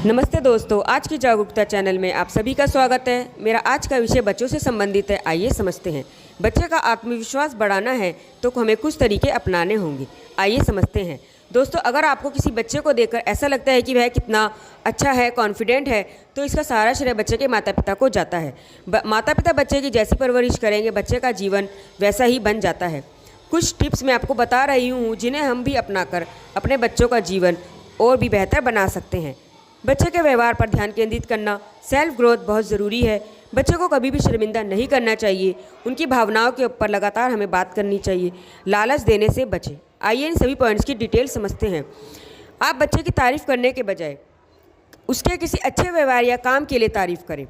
नमस्ते दोस्तों, आज की जागरूकता चैनल में आप सभी का स्वागत है। मेरा आज का विषय बच्चों से संबंधित है। आइए समझते हैं। बच्चे का आत्मविश्वास बढ़ाना है तो हमें कुछ तरीके अपनाने होंगे। आइए समझते हैं। दोस्तों, अगर आपको किसी बच्चे को देखकर ऐसा लगता है कि वह कितना अच्छा है, कॉन्फिडेंट है, तो इसका सारा श्रेय बच्चे के माता पिता को जाता है। माता पिता बच्चे की जैसी परवरिश करेंगे, बच्चे का जीवन वैसा ही बन जाता है। कुछ टिप्स मैं आपको बता रही हूँ जिन्हें हम भी अपनाकर अपने बच्चों का जीवन और भी बेहतर बना सकते हैं। बच्चे के व्यवहार पर ध्यान केंद्रित करना, सेल्फ ग्रोथ बहुत ज़रूरी है। बच्चे को कभी भी शर्मिंदा नहीं करना चाहिए। उनकी भावनाओं के ऊपर लगातार हमें बात करनी चाहिए। लालच देने से बचें। आइए इन सभी पॉइंट्स की डिटेल समझते हैं। आप बच्चे की तारीफ़ करने के बजाय उसके किसी अच्छे व्यवहार या काम के लिए तारीफ़ करें।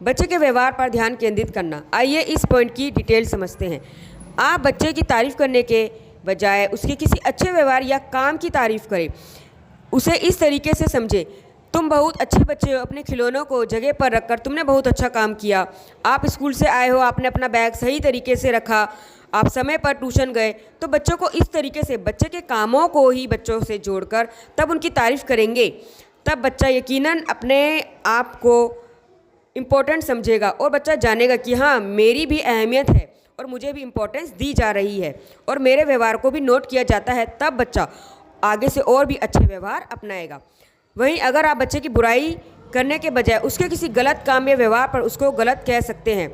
बच्चे के व्यवहार पर ध्यान केंद्रित करना। आइए इस पॉइंट की डिटेल समझते हैं। आप बच्चे की तारीफ़ करने के बजाय उसके किसी अच्छे व्यवहार या काम की तारीफ़ करें। उसे इस तरीके से समझें, तुम बहुत अच्छे बच्चे हो, अपने खिलौनों को जगह पर रखकर तुमने बहुत अच्छा काम किया। आप स्कूल से आए हो, आपने अपना बैग सही तरीके से रखा, आप समय पर ट्यूशन गए। तो बच्चों को इस तरीके से बच्चे के कामों को ही बच्चों से जोड़कर तब उनकी तारीफ़ करेंगे, तब बच्चा यकीनन अपने आप को इम्पोर्टेंट समझेगा और बच्चा जानेगा कि हाँ, मेरी भी अहमियत है और मुझे भी इम्पोर्टेंस दी जा रही है और मेरे व्यवहार को भी नोट किया जाता है। तब बच्चा आगे से और भी अच्छे व्यवहार अपनाएगा। वहीं अगर आप बच्चे की बुराई करने के बजाय उसके किसी गलत काम या व्यवहार पर उसको गलत कह सकते हैं,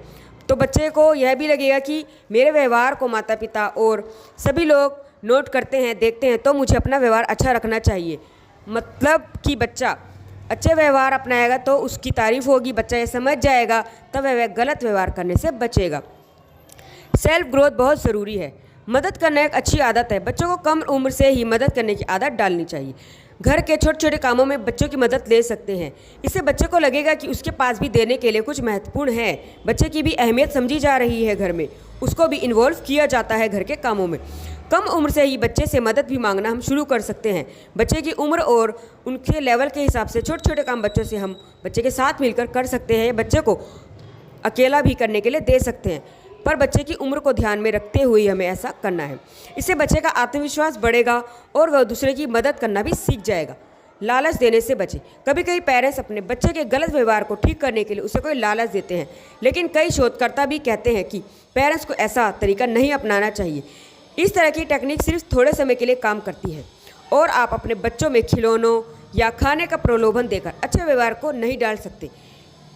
तो बच्चे को यह भी लगेगा कि मेरे व्यवहार को माता पिता और सभी लोग नोट करते हैं, देखते हैं, तो मुझे अपना व्यवहार अच्छा रखना चाहिए। मतलब कि बच्चा अच्छे व्यवहार अपनाएगा तो उसकी तारीफ़ होगी, बच्चा ये समझ जाएगा, तब वह गलत व्यवहार करने से बचेगा। सेल्फ ग्रोथ बहुत ज़रूरी है। मदद करना एक अच्छी आदत है। बच्चों को कम उम्र से ही मदद करने की आदत डालनी चाहिए। घर के छोटे छोटे कामों में बच्चों की मदद ले सकते हैं। इससे बच्चे को लगेगा कि उसके पास भी देने के लिए कुछ महत्वपूर्ण है। बच्चे की भी अहमियत समझी जा रही है घर में, उसको भी इन्वॉल्व किया जाता है घर के कामों में। कम उम्र से ही बच्चे से मदद भी मांगना हम शुरू कर सकते हैं। बच्चे की उम्र और उनके लेवल के हिसाब से छोटे छोटे काम बच्चों से हम बच्चे के साथ मिलकर कर सकते हैं। बच्चे को अकेला भी करने के लिए दे सकते हैं, पर बच्चे की उम्र को ध्यान में रखते हुए हमें ऐसा करना है। इससे बच्चे का आत्मविश्वास बढ़ेगा और वह दूसरे की मदद करना भी सीख जाएगा। लालच देने से बचें। कभी कभी पेरेंट्स अपने बच्चे के गलत व्यवहार को ठीक करने के लिए उसे कोई लालच देते हैं, लेकिन कई शोधकर्ता भी कहते हैं कि पेरेंट्स को ऐसा तरीका नहीं अपनाना चाहिए। इस तरह की टेक्निक सिर्फ थोड़े समय के लिए काम करती है और आप अपने बच्चों में खिलौनों या खाने का प्रलोभन देकर अच्छे व्यवहार को नहीं डाल सकते।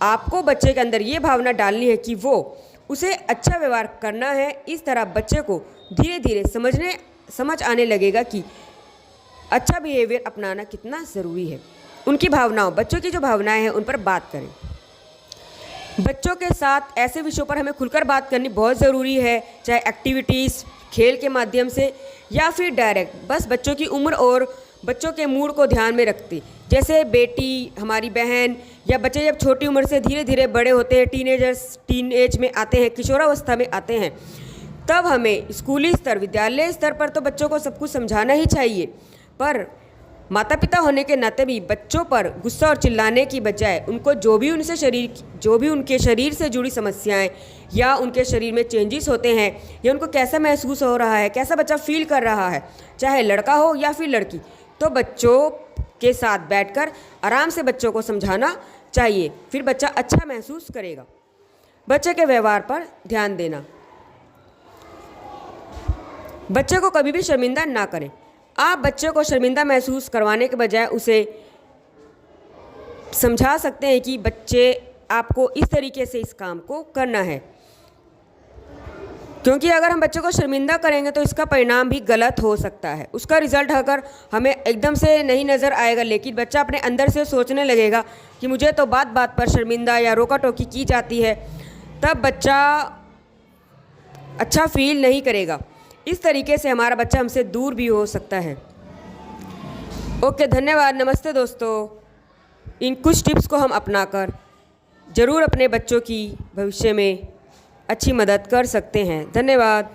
आपको बच्चे के अंदर ये भावना डालनी है कि वो उसे अच्छा व्यवहार करना है। इस तरह बच्चे को धीरे धीरे समझ आने लगेगा कि अच्छा बिहेवियर अपनाना कितना ज़रूरी है। उनकी भावनाओं, बच्चों की जो भावनाएं हैं, उन पर बात करें। बच्चों के साथ ऐसे विषयों पर हमें खुलकर बात करनी बहुत ज़रूरी है, चाहे एक्टिविटीज़, खेल के माध्यम से या फिर डायरेक्ट। बस बच्चों की उम्र और बच्चों के मूड को ध्यान में रखते, जैसे बेटी, हमारी बहन या बच्चे जब छोटी उम्र से धीरे धीरे बड़े होते हैं, टीन एज में आते हैं, किशोरावस्था में आते हैं, तब हमें स्कूली स्तर, विद्यालय स्तर पर तो बच्चों को सब कुछ समझाना ही चाहिए, पर माता पिता होने के नाते भी बच्चों पर गुस्सा और चिल्लाने की बजाय उनको जो भी उनके शरीर से जुड़ी समस्याएं या उनके शरीर में चेंजेस होते हैं या उनको कैसा महसूस हो रहा है, कैसा बच्चा फील कर रहा है, चाहे लड़का हो या फिर लड़की, तो बच्चों के साथ बैठकर आराम से बच्चों को समझाना चाहिए। फिर बच्चा अच्छा महसूस करेगा। बच्चे के व्यवहार पर ध्यान देना। बच्चे को कभी भी शर्मिंदा ना करें। आप बच्चे को शर्मिंदा महसूस करवाने के बजाय उसे समझा सकते हैं कि बच्चे, आपको इस तरीके से इस काम को करना है, क्योंकि अगर हम बच्चे को शर्मिंदा करेंगे तो इसका परिणाम भी गलत हो सकता है। उसका रिजल्ट अगर हमें एकदम से नहीं नज़र आएगा, लेकिन बच्चा अपने अंदर से सोचने लगेगा कि मुझे तो बात बात पर शर्मिंदा या रोका टोकी की जाती है, तब बच्चा अच्छा फील नहीं करेगा। इस तरीके से हमारा बच्चा हमसे दूर भी हो सकता है। ओके, धन्यवाद। नमस्ते दोस्तों। इन कुछ टिप्स को हम अपनाकर ज़रूर अपने बच्चों की भविष्य में अच्छी मदद कर सकते हैं। धन्यवाद।